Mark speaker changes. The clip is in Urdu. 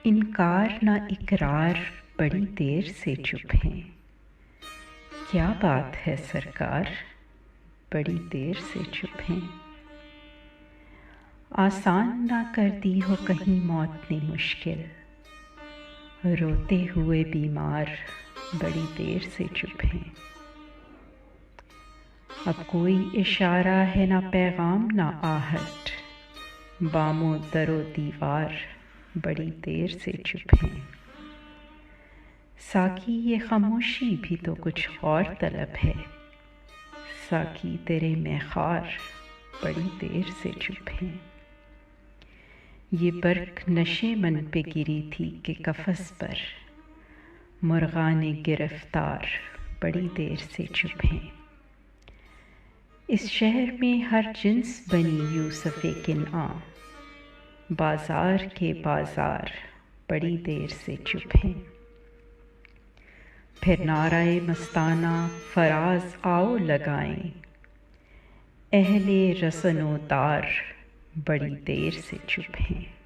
Speaker 1: انکار نہ اقرار بڑی دیر سے چپ ہیں، کیا بات ہے سرکار بڑی دیر سے چپ ہیں۔ آسان نہ کر دی ہو کہیں موت نے مشکل، روتے ہوئے بیمار بڑی دیر سے چپ ہیں۔ اب کوئی اشارہ ہے نہ پیغام نہ آہٹ، بام و در و دیوار بڑی دیر سے چپ ہیں۔ ساقی یہ خاموشی بھی تو کچھ اور طلب ہے، ساقی تیرے میخوار بڑی دیر سے چپ ہیں۔ یہ برق نشے من پہ گری تھی کہ قفس پر، مرغان گرفتار بڑی دیر سے چپ ہیں۔ اس شہر میں ہر جنس بنی یوسف کنعان، بازار کے بازار بڑی دیر سے چپ ہیں۔ پھر نعرہ مستانہ فراز آؤ لگائیں، اہل رسن و دار بڑی دیر سے چپ ہیں۔